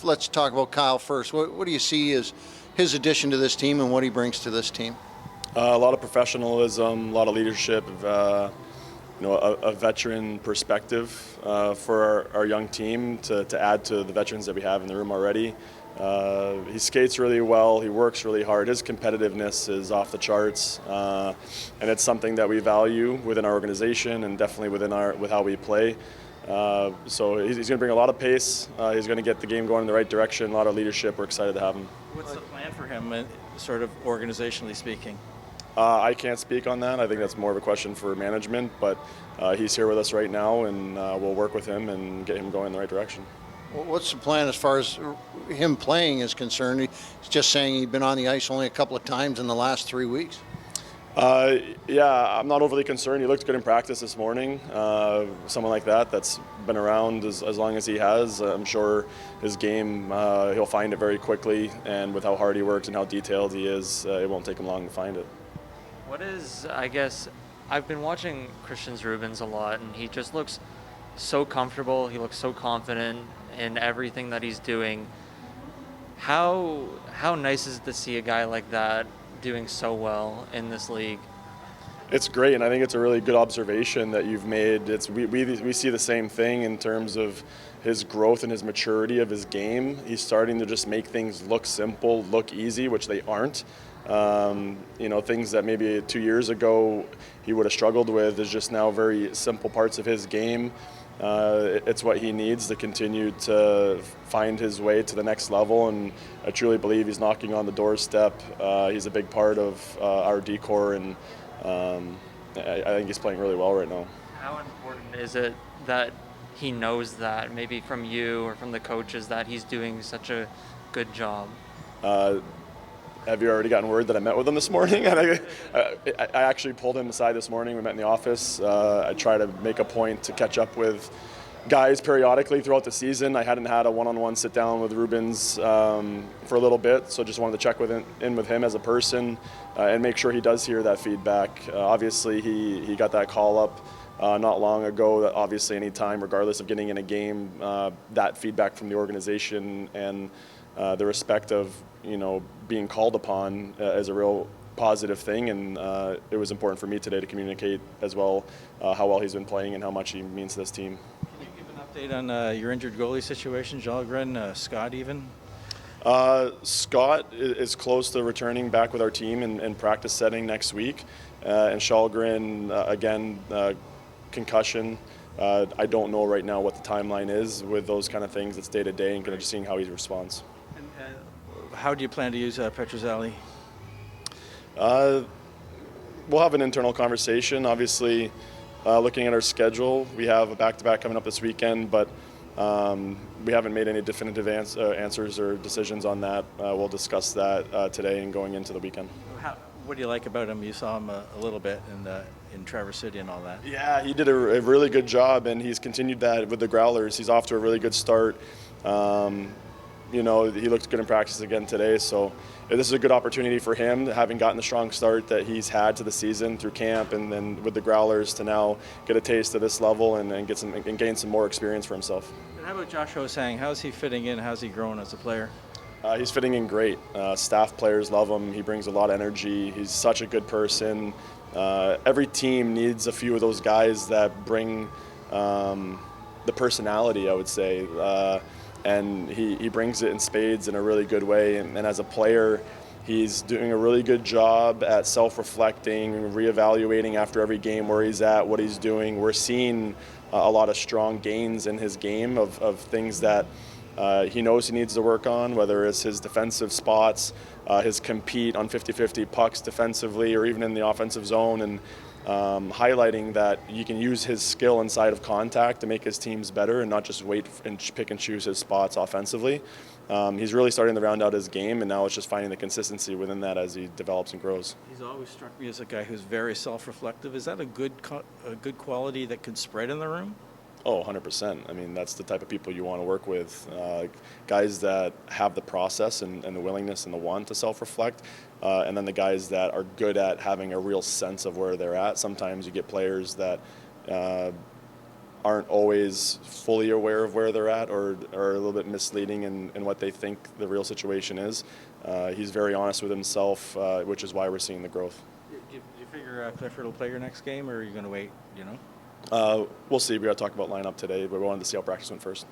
Let's talk about Kyle first. What do you see as his addition to this team and what he brings to this team? A lot of professionalism, a lot of leadership, a veteran perspective for our young team to add to the veterans that we have in the room already. He skates really well. He works really hard. His competitiveness is off the charts, and it's something that we value within our organization and definitely with how we play. So he's going to bring a lot of pace. He's going to get the game going in the right direction. A lot of leadership. We're excited to have him. What's the plan for him, sort of organizationally speaking? I can't speak on that. I think that's more of a question for management, but he's here with us right now, and we'll work with him and get him going in the right direction. What's the plan as far as him playing is concerned? He's just saying he's been on the ice only a couple of times in the last 3 weeks. Yeah, I'm not overly concerned. He looked good in practice this morning. Someone like that's been around as long as he has. I'm sure his game, he'll find it very quickly, and with how hard he works and how detailed he is, it won't take him long to find it. I've been watching Christian Rubens a lot, and he just looks so comfortable. He looks so confident in everything that he's doing. How nice is it to see a guy like that doing so well in this league? It's great, and I think it's a really good observation that you've made. We see the same thing in terms of his growth and his maturity of his game. He's starting to just make things look simple, look easy, which they aren't. Things that maybe 2 years ago he would have struggled with is just now very simple parts of his game. It's what he needs to continue to find his way to the next level, and I truly believe he's knocking on the doorstep. He's a big part of our decor, and I think he's playing really well right now. How important is it that he knows that, maybe from you or from the coaches, that he's doing such a good job? Have you already gotten word that I met with him this morning? I actually pulled him aside this morning. We met in the office. I try to make a point to catch up with guys periodically throughout the season. I hadn't had a one-on-one sit-down with Rubens for a little bit, so just wanted to check in with him as a person and make sure he does hear that feedback. Obviously, he got that call up not long ago. That obviously, any time, regardless of getting in a game, that feedback from the organization and the respect of being called upon is a real positive thing, and it was important for me today to communicate as well how well he's been playing and how much he means to this team. Can you give an update on your injured goalie situation, Jalgren, Scott even? Scott is close to returning back with our team in practice setting next week, and Shalgren, again, concussion. I don't know right now what the timeline is with those kind of things. It's day to day and kind of just seeing how he responds. How do you plan to use Petrozelli? We'll have an internal conversation. Obviously, looking at our schedule, we have a back-to-back coming up this weekend, but we haven't made any definitive answers or decisions on that. We'll discuss that today and going into the weekend. What do you like about him? You saw him a little bit in Traverse City and all that. Yeah, he did a really good job, and he's continued that with the Growlers. He's off to a really good start. He looked good in practice again today, so this is a good opportunity for him, having gotten the strong start that he's had to the season through camp and then with the Growlers, to now get a taste of this level and gain some more experience for himself. And how about Josh Hosang? How's he fitting in? How's he growing as a player? He's fitting in great. Staff players love him. He brings a lot of energy. He's such a good person. Every team needs a few of those guys that bring the personality, I would say. And he brings it in spades in a really good way. And as a player, he's doing a really good job at self-reflecting, reevaluating after every game where he's at, what he's doing. We're seeing a lot of strong gains in his game of things that he knows he needs to work on, whether it's his defensive spots, his compete on 50-50 pucks defensively, or even in the offensive zone, and highlighting that you can use his skill inside of contact to make his teams better and not just wait and pick and choose his spots offensively. He's really starting to round out his game, and now it's just finding the consistency within that as he develops and grows. He's always struck me as a guy who's very self-reflective. Is that a good quality that could spread in the room? Oh, 100%. I mean, that's the type of people you want to work with. Guys that have the process and the willingness and the want to self-reflect, and then the guys that are good at having a real sense of where they're at. Sometimes you get players that aren't always fully aware of where they're at, or are a little bit misleading in what they think the real situation is. He's very honest with himself, which is why we're seeing the growth. Do you figure Clifford will play your next game, or are you going to wait, you know? We'll see. We got to talk about lineup today, but we wanted to see how practice went first.